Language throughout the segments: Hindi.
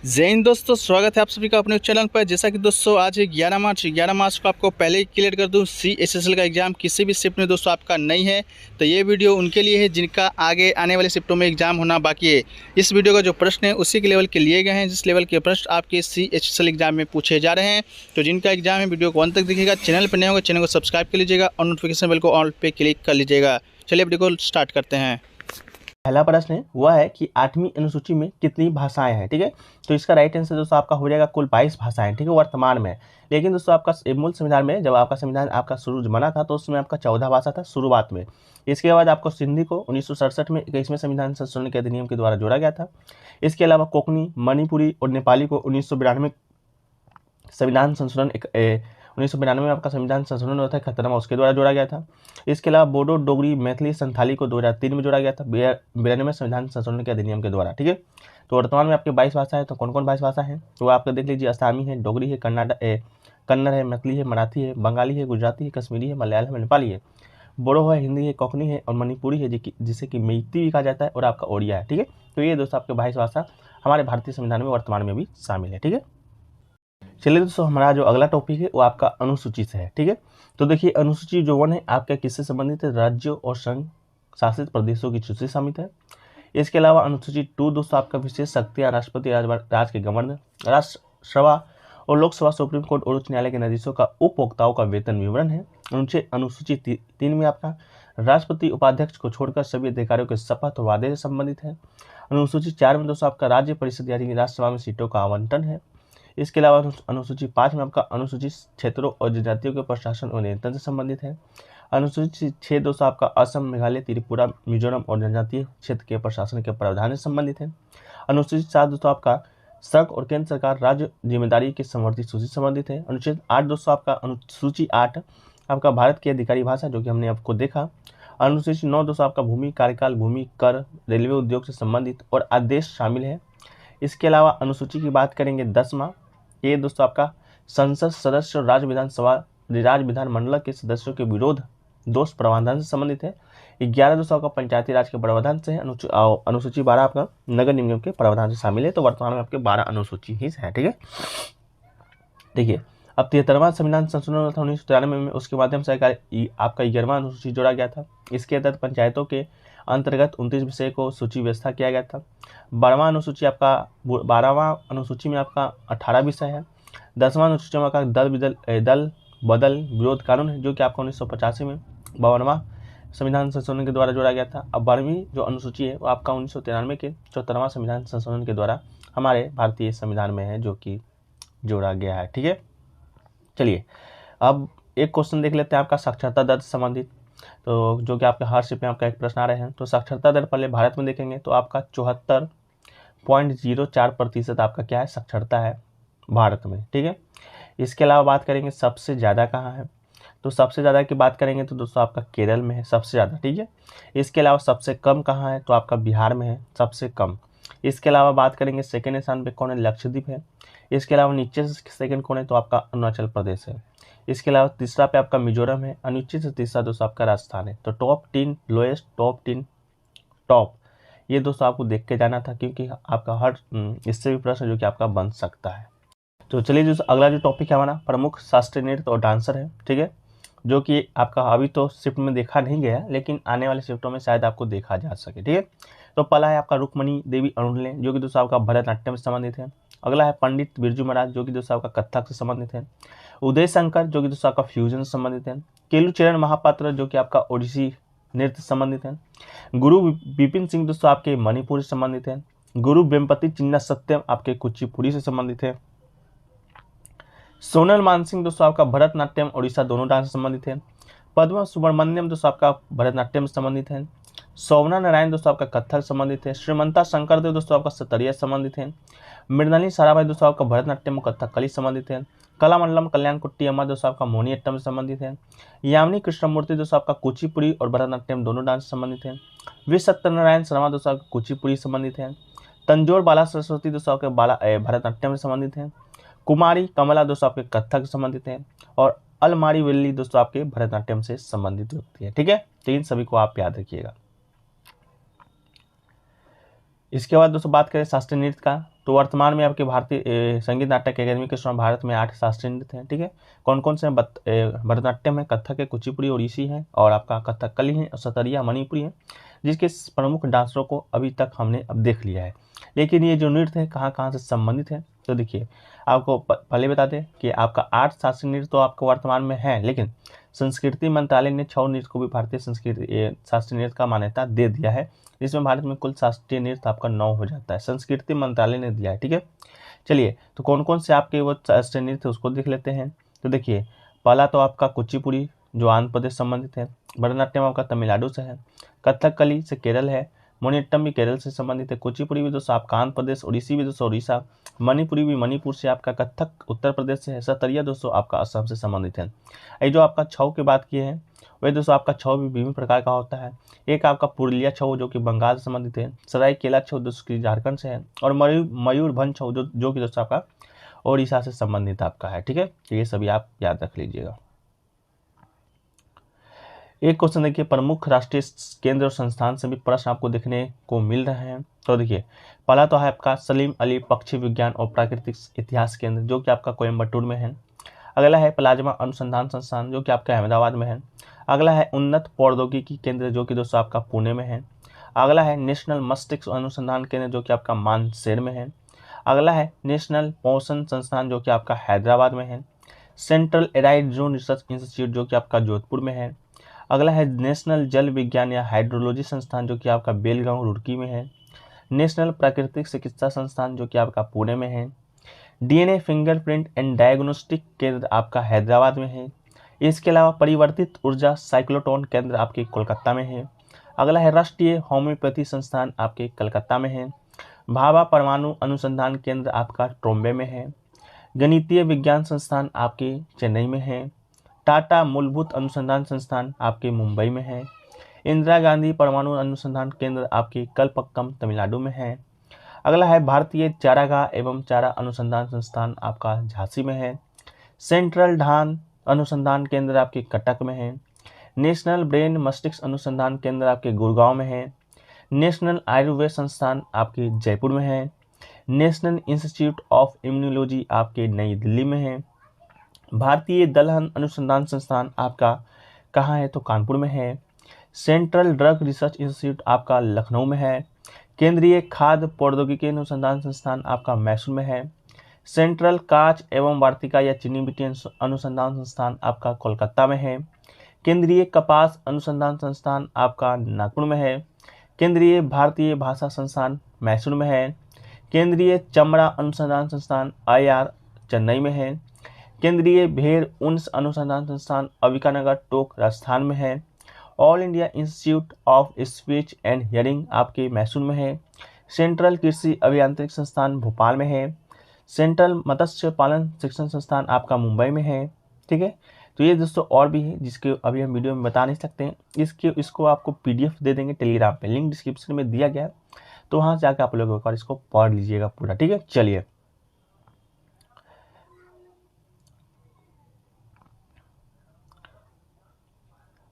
जय हिंद दोस्तों, स्वागत है आप सभी का अपने चैनल पर। जैसा कि दोस्तों आज है 11 मार्च को आपको पहले ही क्लियर कर दूं, CHSL का एग्ज़ाम किसी भी शिफ्ट में दोस्तों आपका नहीं है। तो ये वीडियो उनके लिए है जिनका आगे आने वाले शिफ्टों में एग्ज़ाम होना बाकी है। इस वीडियो का जो प्रश्न है उसी के लेवल के लिए गए हैं जिस लेवल के प्रश्न आपके CHSL एग्ज़ाम में पूछे जा रहे हैं। तो जिनका एग्ज़ाम है वीडियो को अंत तक देखिएगा। चैनल पर नए होगा चैनल को सब्सक्राइब कर लीजिएगा और नोटिफिकेशन बेल को ऑल पे क्लिक कर लीजिएगा। चलिए वीडियो को स्टार्ट करते हैं। पहला प्रश्न है वह है कि 8वीं अनुसूची में कितनी भाषाएं हैं। ठीक है, तो इसका राइट आंसर दोस्तों आपका हो जाएगा कुल 22 भाषाएं। ठीक है, वर्तमान में। लेकिन दोस्तों आपका मूल संविधान में जब आपका संविधान आपका शुरू बना था तो उसमें आपका 14 भाषा था शुरुआत में। इसके बाद आपको सिंधी को 1967 में 21वें संविधान संशोधन के अधिनियम के द्वारा जोड़ा गया था। इसके अलावा कोंकणी, मणिपुरी और नेपाली को 1992 संविधान संशोधन 1992 में आपका संविधान संशोधन हुआ था 71वां, उसके द्वारा जोड़ा गया था। इसके अलावा बोडो, डोगरी, मैथिली, संथाली को 2003 में जोड़ा गया था 92वें संविधान संशोधन के अधिनियम के द्वारा। ठीक है, तो वर्तमान में आपके 22 भाषा है। तो कौन कौन 22 भाषा है तो आप देख लीजिए। असमी है, डोगरी है, कन्नड़ है, मैथिली है, मराठी है, बंगाली है, गुजराती है, कश्मीरी है, मलयालम है, नेपाली है, बोडो है, हिंदी है, कोंकणी है और मणिपुरी है जिसे कि मेइती भी कहा जाता है, और आपका ओडिया है। ठीक है, तो ये दोस्तों आपके 22 भाषा हमारे भारतीय संविधान में वर्तमान में भी शामिल है। ठीक है, चलिए दोस्तों हमारा जो अगला टॉपिक है वो आपका अनुसूची से है। ठीक है, तो देखिए अनुसूची जो 1 है आपका किससे संबंधित है, राज्यों और संघ शासित प्रदेशों की सूची शामिल है। इसके अलावा अनुसूची 2 दोस्तों आपका विशेष शक्तियां, राष्ट्रपति, राज के गवर्नर, राष्ट्रसभा और लोकसभा, सुप्रीम कोर्ट और उच्च न्यायालय के न्यायाधीशों का उपभोक्ताओं का वेतन विवरण है। अनुसूची 3 में आपका राष्ट्रपति उपाध्यक्ष को छोड़कर सभी अधिकारियों के शपथ और वादे से संबंधित है। अनुसूची 4 में दोस्तों आपका राज्य परिषद यानी राज्यसभा में सीटों का आवंटन है। इसके अलावा अनुसूची 5 में आपका अनुसूचित क्षेत्रों और जनजातियों के प्रशासन और नियंत्रण से संबंधित है। अनुसूची 6 दोस्तों आपका असम, मेघालय, त्रिपुरा, मिजोरम और जनजातीय क्षेत्र के प्रशासन के प्रावधान से संबंधित है। अनुसूची 7 दोस्तों आपका संघ और केंद्र सरकार राज्य जिम्मेदारी की समवर्ती सूची से संबंधित है। अनुच्छेद 8 दोस्तों आपका अनुसूची 8 आपका भारत की अधिकारी भाषा, जो कि हमने आपको देखा। अनुसूची 9 दोस्तों आपका भूमि कार्यकाल, भूमि कर, रेलवे उद्योग से संबंधित और आदेश शामिल है। इसके अलावा अनुसूची की बात करेंगे 10वां, ये दोस्तों आपका संसद सदस्य और राज्य विधान मंडल के सदस्यों के विरोध दोष प्रावधान से संबंधित है। 11 दोस्तों आपका पंचायती राज के प्रावधान से है। अनुसूची 12 आपका नगर निगम के प्रावधान से शामिल है। तो वर्तमान में आपके 12 अनुसूची ही है। ठीक है, देखिए अब 73वां संविधान संशोधन हुआ था 1993 में, उसके माध्यम से आपका 11वां अनुसूची जोड़ा गया था। इसके तहत पंचायतों के अंतर्गत 29 विषय को सूची व्यवस्था किया गया था। 12वां अनुसूची में आपका 18 विषय है। 10वां अनुसूची में आपका दल बदल विरोध कानून है, जो कि आपका 1985 में 52वां संविधान संशोधन के द्वारा जोड़ा गया था। अब 12वीं जो अनुसूची है वो आपका 1993 के 74वां संविधान संशोधन के द्वारा हमारे भारतीय संविधान में है, जो कि जोड़ा गया है। ठीक है, चलिए अब एक क्वेश्चन देख लेते हैं आपका साक्षरता दर से संबंधित, तो जो कि आपके हर शिफ्ट में आपका एक प्रश्न आ रहे हैं। तो साक्षरता दर पहले भारत में देखेंगे तो आपका 74.04% आपका क्या है, साक्षरता है भारत में। ठीक है, इसके अलावा बात करेंगे सबसे ज़्यादा कहाँ है, तो सबसे ज़्यादा की बात करेंगे तो दोस्तों आपका केरल में है सबसे ज़्यादा। ठीक है, इसके अलावा सबसे कम कहाँ है, तो आपका बिहार में है सबसे कम। इसके अलावा बात करेंगे सेकेंड स्थान पे कौन है, लक्षद्वीप है। इसके अलावा नीचे से सेकंड कौन है, तो आपका अरुणाचल प्रदेश है। इसके अलावा तीसरा पे आपका मिजोरम है और नीचे से तीसरा दोस्तों आपका राजस्थान है। तो टॉप 3 लोएस्ट, टॉप 3 टॉप, ये दोस्तों आपको देख के जाना था, क्योंकि आपका हर इससे भी प्रश्न जो कि आपका बन सकता है। तो चलिए दोस्तों अगला जो टॉपिक है हमारा प्रमुख शास्त्रीय नृत्य और डांसर है। ठीक है, जो कि आपका अभी तो शिफ्ट में देखा नहीं गया, लेकिन आने वाले शिफ्टों में शायद आपको देखा जा सके। ठीक है, तो पहला है आपका रुक्मणी देवी अरुणले, जो कि दोस्तों आपका भरतनाट्यम से संबंधित है। अगला है पंडित बिरजू महाराज, जो कि दोस्तों आपका कथक से संबंधित है। उदय शंकर, जो कि दोस्तों आपका फ्यूजन से संबंधित है। केलुचरण महापात्र, जो कि आपका ओडिसी नृत्य से संबंधित है। गुरु विपिन सिंह दोस्तों आपके मणिपुर से संबंधित है। गुरु वेम्पति चिन्ना सत्यम आपके कुचिपुड़ी से संबंधित है। सोनल मानसिंह दोस्तों आपका भरतनाट्यम उड़ीसा दोनों डांस से संबंधित है। पद्मा सुब्रमण्यम दोस्तों आपका भरतनाट्यम से संबंधित है। सौवना नारायण दोस्तों आपका कथक संबंधित है। श्रीमंता शंकर देव दोस्तों आपका सतरिया संबंधित है। मृणाली साराभाई दोस्तों आपका भरतनाट्यम कथकली संबंधित है। कलामंडलम कल्याण कुट्टी अम्मा दोस्तों आपका मोहिनीअट्टम से संबंधित है। यामिनी कृष्णमूर्ति दोस्तों आपका कुचिपुड़ी और भरतनाट्यम दोनों डांस से संबंधित है। वी सत्यनारायण शर्मा दोस्तों आपका कुचिपुड़ी संबंधित है। तंजोर बाला सरस्वती दोस्तों आपके भरतनाट्यम से संबंधित है। कुमारी कमला दोस्तों आपके कथक से संबंधित है। और अलमारी वेल्ली दोस्तों आपके भरतनाट्यम से संबंधित व्यक्ति है। ठीक है, तो इन सभी को आप याद रखिएगा। इसके बाद दोस्तों बात करें शास्त्रीय नृत्य का, तो वर्तमान में आपके भारतीय संगीत नाटक अकादमी के स्वयं भारत में 8 शास्त्रीय नृत्य हैं। ठीक है, कौन कौन से हैं? भरतनाट्यम है, कथक है, कुचिपुड़ी, ओडिसी है, और आपका कथकली है, सतरिया, मणिपुरी है, जिसके प्रमुख डांसरों को अभी तक हमने अब देख लिया है। लेकिन ये जो नृत्य है कहाँ कहाँ से संबंधित है, तो देखिए आपको पहले बता दें कि आपका 8 शास्त्रीय नृत्य तो आपको वर्तमान में है, लेकिन संस्कृति मंत्रालय ने 6 नृत्य को भी भारतीय संस्कृति शास्त्रीय नृत्य का मान्यता दे दिया है, जिसमें भारत में कुल शास्त्रीय नृत्य आपका 9 हो जाता है, संस्कृति मंत्रालय ने दिया है। ठीक है, चलिए तो कौन कौन से आपके वो शास्त्रीय नृत्य उसको देख लेते हैं। तो देखिए पहला तो आपका कुचिपुड़ी जो आंध्र प्रदेश संबंधित है, भरतनाट्यम आपका तमिलनाडु से है, कथकली से केरल है, मोहिनीअट्टम भी केरल से संबंधित है, कुचिपुड़ी भी दोस्तों आपका आंध्र प्रदेश, ओडिसी भी दोस्तों उड़ीसा, मणिपुरी भी मणिपुर से, आपका कथक उत्तर प्रदेश से है, सतरिया दोस्तों आपका असम से संबंधित है। ये जो आपका छऊ की बात किए हैं वही दोस्तों आपका छऊ भी विभिन्न प्रकार का होता है। एक आपका पुरुलिया छऊ जो कि बंगाल से संबंधित है, सरायकेला छऊ दोस्तों की झारखंड से है, और मयूरभंज छऊ जो कि दोस्तों आपका ओडिशा से संबंधित आपका है। ठीक है, ये सभी आप याद रख लीजिएगा। एक क्वेश्चन देखिए, प्रमुख राष्ट्रीय केंद्र और संस्थान से भी प्रश्न आपको देखने को मिल रहे हैं। तो देखिए पहला तो है आपका सलीम अली पक्षी विज्ञान और प्राकृतिक इतिहास केंद्र जो कि आपका कोयम्बटूर में है। अगला है प्लाज्मा अनुसंधान संस्थान जो कि आपका अहमदाबाद में है। अगला है उन्नत प्रौद्योगिकी केंद्र जो कि दोस्तों आपका पुणे में है। अगला है नेशनल मस्तिष्क अनुसंधान केंद्र जो कि आपका मानसेर में है। अगला है नेशनल पोषण संस्थान जो कि आपका हैदराबाद में है। Central arid zone research institute जो कि आपका जोधपुर में है। अगला है नेशनल जल विज्ञान या हाइड्रोलॉजी संस्थान जो कि आपका बेलगांव रुड़की में है। नेशनल प्राकृतिक चिकित्सा संस्थान जो कि आपका पुणे में है। डीएनए फिंगरप्रिंट एंड डायग्नोस्टिक केंद्र आपका हैदराबाद में है। इसके अलावा परिवर्तित ऊर्जा साइक्लोट्रॉन केंद्र आपके कोलकाता में है। अगला है राष्ट्रीय होम्योपैथी संस्थान आपके कलकत्ता में है। भाभा परमाणु अनुसंधान केंद्र आपका ट्रोम्बे में है। गणितीय विज्ञान संस्थान आपके चेन्नई में है। टाटा मूलभूत अनुसंधान संस्थान आपके मुंबई में है। इंदिरा गांधी परमाणु अनुसंधान केंद्र आपके कलपक्कम तमिलनाडु में है। अगला है भारतीय चारागाह एवं चारा अनुसंधान संस्थान आपका झांसी में है। सेंट्रल धान अनुसंधान केंद्र आपके कटक में है। नेशनल ब्रेन मस्तिष्क अनुसंधान केंद्र आपके गुड़गांव में है। नेशनल आयुर्वेद संस्थान आपके जयपुर में है। नेशनल इंस्टीट्यूट ऑफ इम्यूनोलॉजी आपके नई दिल्ली में है। भारतीय दलहन अनुसंधान संस्थान आपका कहाँ है, तो कानपुर में है। सेंट्रल ड्रग रिसर्च इंस्टीट्यूट आपका लखनऊ में है। केंद्रीय खाद्य प्रौद्योगिकी अनुसंधान संस्थान आपका मैसूर में है। सेंट्रल कांच एवं वार्तिका या चीनी मिट्टी अनुसंधान संस्थान आपका कोलकाता में है। केंद्रीय कपास अनुसंधान संस्थान आपका नागपुर में है। केंद्रीय भारतीय भाषा संस्थान मैसूर में है। केंद्रीय चमड़ा अनुसंधान संस्थान IR चेन्नई में है। केंद्रीय भेड़ ऊन अनुसंधान संस्थान अविकानगर टोक राजस्थान में है। All India institute of speech and hearing आपके मैसूर में है। सेंट्रल कृषि अभियांत्रिक संस्थान भोपाल में है। सेंट्रल मत्स्य पालन शिक्षण संस्थान आपका मुंबई में है। ठीक है, तो ये दोस्तों और भी है जिसके अभी हम वीडियो में बता नहीं सकते हैं। इसको आपको PDF दे देंगे टेलीग्राम पे, लिंक डिस्क्रिप्शन में दिया गया है, तो वहाँ से जाकर आप लोग एक बार इसको पढ़ लीजिएगा पूरा। ठीक है, चलिए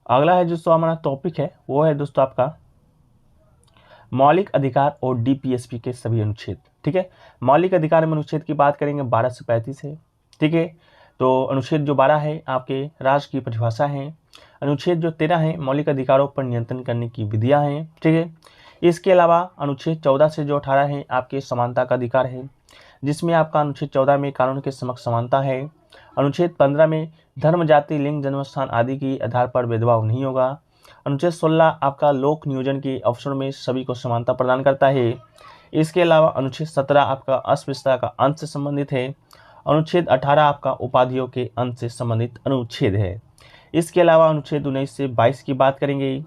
अगला है दोस्तों हमारा टॉपिक है वो है दोस्तों आपका मौलिक अधिकार और DPSP के सभी अनुच्छेद। ठीक है, मौलिक अधिकार में अनुच्छेद की बात करेंगे 12 से 35 है। ठीक है, तो अनुच्छेद जो 12 है आपके राज्य की परिभाषा है। अनुच्छेद जो 13 है मौलिक अधिकारों पर नियंत्रण करने की विधियां हैं। ठीक है, इसके अलावा अनुच्छेद 14 से जो 18 है आपके समानता का अधिकार है, जिसमें आपका अनुच्छेद 14 में कानून के समक्ष समानता है। अनुच्छेद 15 में धर्म, जाति, लिंग, जन्मस्थान आदि के आधार पर भेदभाव नहीं होगा। अनुच्छेद 16 आपका लोक नियोजन के अवसर में सभी को समानता प्रदान करता है। इसके अलावा अनुच्छेद 17 आपका अस्पृश्यता का अंश से संबंधित है। अनुच्छेद 18 आपका उपाधियों के अंश से संबंधित अनुच्छेद है। इसके अलावा अनुच्छेद 19 से 22 की बात करेंगे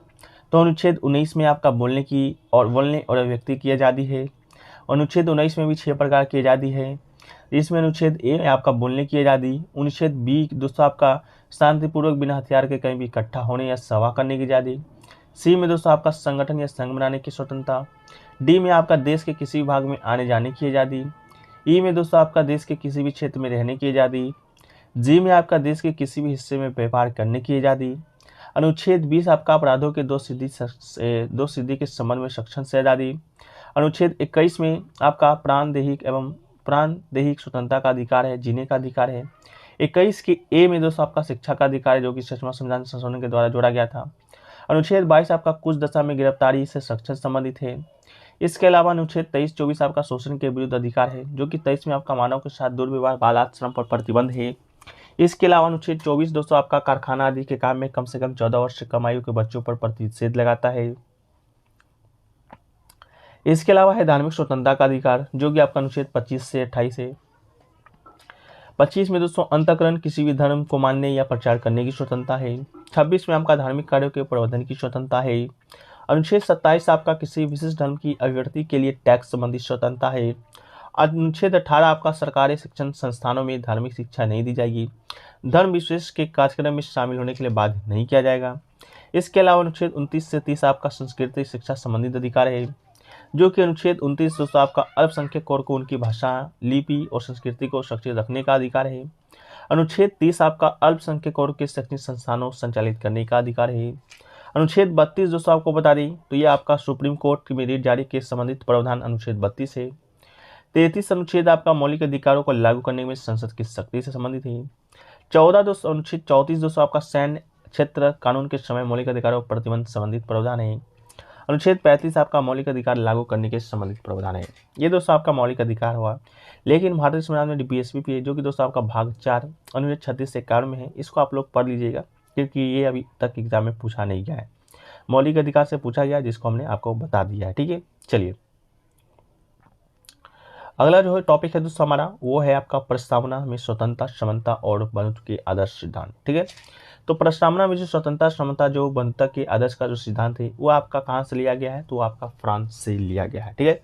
तो अनुच्छेद 19 में आपका बोलने और अभिव्यक्ति की आज़ादी है। अनुच्छेद 19 में भी 6 प्रकार की आज़ादी है। इसमें अनुच्छेद A में आपका बोलने की आज़ादी। अनुच्छेद B दोस्तों आपका शांतिपूर्वक बिना हथियार के कहीं भी इकट्ठा होने या सभा करने की आज़ादी। C में दोस्तों आपका संगठन या संघ बनाने की स्वतंत्रता। D में आपका देश के किसी भाग में आने जाने की आज़ादी। E में दोस्तों आपका देश के किसी भी क्षेत्र में रहने की आज़ादी। G में आपका देश के किसी भी हिस्से में व्यापार करने की आज़ादी। अनुच्छेद 20 आपका अपराधों के दो सिद्धि के संबंध में सक्षम से आज़ादी। अनुच्छेद 21 में आपका प्राणदेहिक स्वतंत्रता का अधिकार है, जीने का अधिकार है। 21 के ए में दोस्तों आपका शिक्षा का अधिकार है, जो कि 6वां संविधान संशोधन के द्वारा जोड़ा गया था। अनुच्छेद 22 आपका कुछ दशा में गिरफ्तारी से संरक्षण संबंधित है। इसके अलावा अनुच्छेद 23-24 आपका शोषण के विरुद्ध अधिकार है, जो कि 23 में आपका मानव के साथ दुर्व्यवहार बालात श्रम पर प्रतिबंध है। इसके अलावा अनुच्छेद 24 दोस्तों आपका कारखाना आदि के काम में कम से कम 14 वर्ष से कम आयु के बच्चों पर प्रतिषेध लगाता है। इसके अलावा है धार्मिक स्वतंत्रता का अधिकार, जो कि आपका अनुच्छेद 25 से 28 है। 25 में दोस्तों अंतःकरण किसी भी धर्म को मानने या प्रचार करने की स्वतंत्रता है। 26 में आपका धार्मिक कार्यों के प्रबंधन की स्वतंत्रता है। अनुच्छेद 27 आपका किसी विशिष्ट धर्म की अभिव्यक्ति के लिए टैक्स संबंधी स्वतंत्रता है। अनुच्छेद 18 आपका सरकारी शिक्षण संस्थानों में धार्मिक शिक्षा नहीं दी जाएगी, धर्म विशेष के कार्यक्रम में शामिल होने के लिए बाध्य नहीं किया जाएगा। इसके अलावा अनुच्छेद 29 से 30 आपका संस्कृति शिक्षा संबंधित अधिकार है, जो कि अनुच्छेद 29 दोस्तों आपका अल्पसंख्यक वर्ग को उनकी भाषा, लिपि और संस्कृति को सुरक्षित रखने का अधिकार है। अनुच्छेद 30 आपका अल्पसंख्यक वर्ग के शैक्षणिक संस्थानों संचालित करने का अधिकार है। अनुच्छेद 32 दोस्तों आपको बता दें तो ये आपका सुप्रीम कोर्ट में रिट जारी के संबंधित प्रावधान अनुच्छेद 32 है। 33 अनुच्छेद आपका मौलिक अधिकारों को लागू करने में संसद की शक्ति से संबंधित है। 14 दोस्तों अनुच्छेद 34 दोस्तों आपका सैन्य क्षेत्र कानून के समय मौलिक अधिकारों पर प्रतिबंध संबंधित प्रावधान है। अनुच्छेद 35 आपका मौलिक अधिकार लागू करने के संबंधित प्रावधान है। ये दोस्तों आपका मौलिक अधिकार हुआ। लेकिन भारतीय संविधान में डीपीएसपी है, जो कि दोस्तों आपका भाग 4 अनुच्छेद 36 से 51 में है। इसको आप लोग पढ़ लीजिएगा, क्योंकि ये अभी तक एग्जाम में पूछा नहीं गया है। मौलिक अधिकार से पूछा गया, जिसको हमने आपको बता दिया है। ठीक है, चलिए अगला जो है टॉपिक है दोस्तों हमारा, वो है आपका प्रस्तावना में स्वतंत्रता, समानता और बंधुत्व के आदर्श सिद्धांत। ठीक है, तो प्रस्तावना में जो स्वतंत्रता, समानता, जो बंधुत्व के आदर्श का जो सिद्धांत है वो आपका कहाँ से लिया गया है, तो आपका फ्रांस से लिया गया है। ठीक है,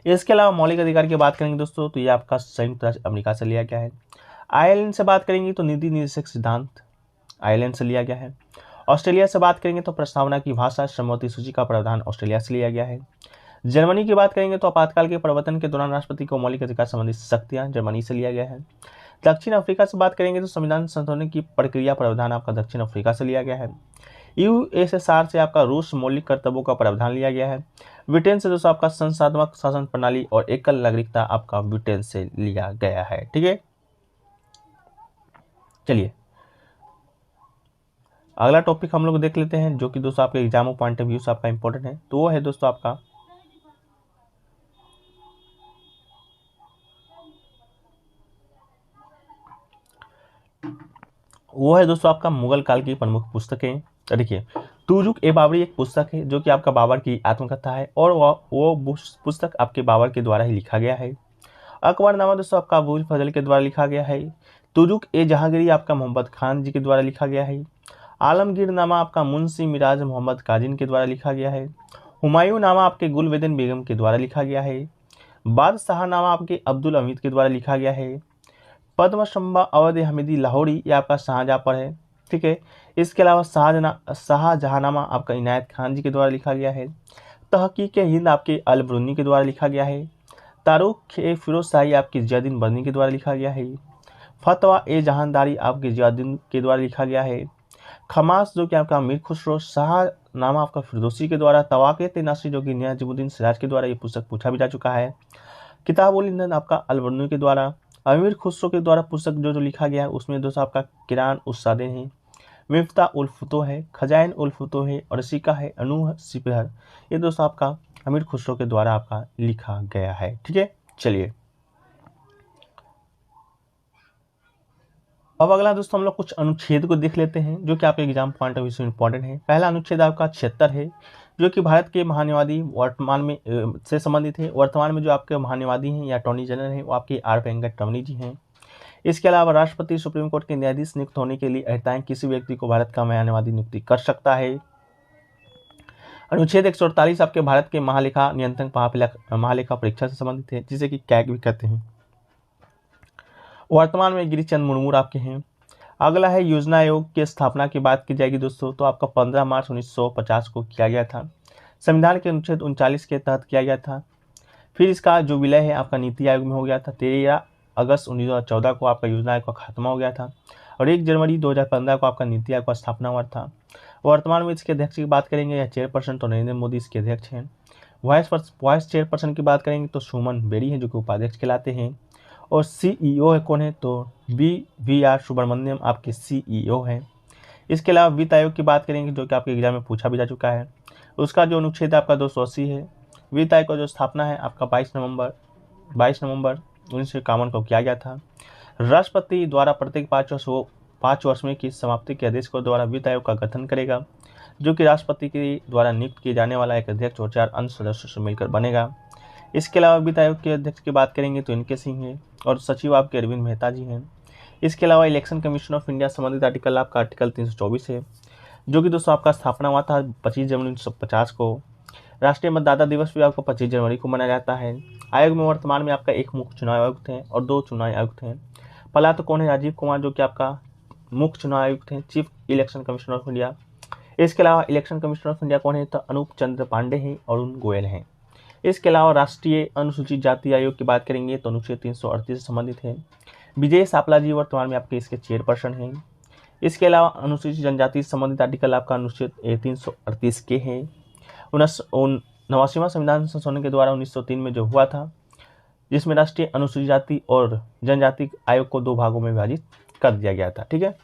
इसके अलावा मौलिक अधिकार की बात करेंगे दोस्तों तो ये आपका संयुक्त राज्य अमेरिका से लिया गया है। आयरलैंड से बात करेंगे तो नीति निर्देशक सिद्धांत आयरलैंड से लिया गया है। ऑस्ट्रेलिया से बात करेंगे तो प्रस्तावना की भाषा श्रमवती सूची का प्रावधान ऑस्ट्रेलिया से लिया गया है। जर्मनी की बात करेंगे तो आपातकाल के प्रवर्तन के दौरान राष्ट्रपति को मौलिक अधिकार संबंधी शक्तियां जर्मनी से लिया गया है। दक्षिण अफ्रीका से बात करेंगे तो संविधान संशोधन की प्रक्रिया प्रावधान आपका दक्षिण अफ्रीका से लिया गया है। यूएसएसआर से आपका रूस मौलिक कर्तव्यों का प्रावधान लिया गया है। ब्रिटेन से दोस्तों आपका संसदात्मक शासन प्रणाली और एकल नागरिकता आपका ब्रिटेन से लिया गया है। ठीक है, चलिए अगला टॉपिक हम लोग देख लेते हैं, जो कि दोस्तों आपके एग्जाम पॉइंट ऑफ व्यू से आपका इंपॉर्टेंट है। तो वो है दोस्तों आपका मुगल काल की प्रमुख पुस्तकें। देखिए, तुजुक ए बाबरी एक पुस्तक है, जो कि आपका बाबर की आत्मकथा है और वो पुस्तक आपके बाबर के द्वारा ही लिखा गया है। अकबरनामा दोस्तों आपका अबुल फजल के द्वारा लिखा गया है। तुजुक ए जहांगीरी आपका मोहम्मद खान जी के द्वारा लिखा गया है। आलमगीर नामा आपका मुंशी मिराज मोहम्मद काजिन के द्वारा लिखा गया है। हुमायूं नामा आपके गुलवेदन बेगम के द्वारा लिखा गया है। बादशाह नामा आपके अब्दुल हमीद के द्वारा लिखा गया है। पद्मशंबा अवध हमीदी लाहौरी ये आपका शाहजहाँ पर है। ठीक है, इसके अलावा शाहजहानामा आपका इनायत खान जी के द्वारा लिखा गया है। तहकीक हिंद आपके अल ब्रुनी के द्वारा लिखा गया है। तारुख ए फिरोज शाही आपकी जियाउद्दीन बर्नी के द्वारा लिखा गया है। फतवा ए जहानदारी आपके जियाउद्दीन के द्वारा लिखा गया है। खमास जो कि आपका मीर खुसरो शाहनामा आपका फिरदौसी के द्वारा। तवाक़ित नासिर जो कि नियाज़ुद्दीन सिराज के द्वारा ये पुस्तक पूछा भी जा चुका है। किताबुल इंधन आपका अल ब्रुनी के द्वारा। अमीर खुसरो के द्वारा पुस्तक जो लिखा गया है उसमें दोस्तों आपका किरान उस्सादेन है, मिफ्ता उल फुतो है, खजाइन उल फुतो है और रसिका है, अनूह सिपहर। ये दोस्तों आपका अमीर खुसरो के द्वारा आपका लिखा गया है। ठीक है, चलिए अब अगला दोस्तों हम लोग कुछ अनुच्छेद को देख लेते हैं, जो कि आपके एग्जाम पॉइंट ऑफ व्यू से इंपॉर्टेंट है। पहला अनुच्छेद आपका 76 है, जो कि भारत के महान्यायवादी वर्तमान में से संबंधित है। वर्तमान में जो आपके महान्यायवादी हैं या अटॉर्नी जनरल हैं वो आपके आर वेंकटरमणी जी हैं। इसके अलावा राष्ट्रपति सुप्रीम कोर्ट के न्यायाधीश नियुक्त होने के लिए अहर्ताएं किसी व्यक्ति को भारत का महान्यायवादी नियुक्ति कर सकता है। अनुच्छेद 148 आपके भारत के महालेखा नियंत्रक महालेखा परीक्षा से संबंधित है, जिसे कि कैग भी कहते हैं। वर्तमान में गिरीश चंद्र मुर्मू आपके हैं। अगला है योजना आयोग की स्थापना की बात की जाएगी दोस्तों तो आपका 15 मार्च 1950 को किया गया था। संविधान के अनुच्छेद 39 के तहत किया गया था। फिर इसका जो विलय है आपका नीति आयोग में हो गया था। 13 अगस्त 1914 को आपका योजना आयोग का खात्मा हो गया था और 1 जनवरी 2015 को आपका नीति आयोग का स्थापना हुआ था। वर्तमान में इसके अध्यक्ष की बात करेंगे या चेयरपर्सन तो नरेंद्र मोदी इसके अध्यक्ष हैं। वाइस चेयरपर्सन की बात करेंगे तो सुमन बेरी हैं जो कि उपाध्यक्ष कहलाते हैं। और CEO है कौन है तो BVR सुब्रमण्यम आपके CEO हैं। इसके अलावा वित्त आयोग की बात करेंगे जो कि आपके एग्जाम में पूछा भी जा चुका है। उसका जो अनुच्छेद आपका 280 है। वित्त आयोग का जो स्थापना है आपका 22 नवंबर 1951 को किया गया था। राष्ट्रपति द्वारा प्रत्येक 5 वर्ष में की समाप्ति के आदेश को द्वारा वित्त आयोग का गठन करेगा, जो कि राष्ट्रपति के द्वारा नियुक्त किए जाने वाला एक अध्यक्ष और 4 अन्य सदस्यों से मिलकर बनेगा। इसके अलावा वित्त आयोग के अध्यक्ष की बात करेंगे तो इनके सिंह हैं और सचिव आपके अरविंद मेहता जी हैं। इसके अलावा इलेक्शन कमीशन ऑफ इंडिया संबंधित आर्टिकल आपका आर्टिकल 324 है, जो कि दोस्तों आपका स्थापना हुआ था 25 जनवरी 1950 को। राष्ट्रीय मतदाता दिवस भी आपको 25 जनवरी को मनाया जाता है। आयोग में वर्तमान में आपका एक मुख्य चुनाव आयुक्त है और 2 चुनाव आयुक्त हैं। पहला तो कौन है राजीव कुमार जो कि आपका मुख्य चुनाव आयुक्त हैं, chief election commissioner of India. इसके अलावा इलेक्शन कमिश्नर ऑफ इंडिया कौन है तो अनूप चंद्र पांडे हैं और अरुण गोयल हैं। इसके अलावा राष्ट्रीय अनुसूचित जाति आयोग की बात करेंगे तो अनुच्छेद 338 से संबंधित है। विजय सापला जी वर्तमान में आपके इसके चेयरपर्सन हैं। इसके अलावा अनुसूचित जनजाति से संबंधित आर्टिकल आपका अनुच्छेद 338 के हैं। 89वां संविधान संशोधन के द्वारा 1903 में जो हुआ था, जिसमें राष्ट्रीय अनुसूचित जाति और जनजाति आयोग को 2 भागों में विभाजित कर दिया गया था। ठीक है।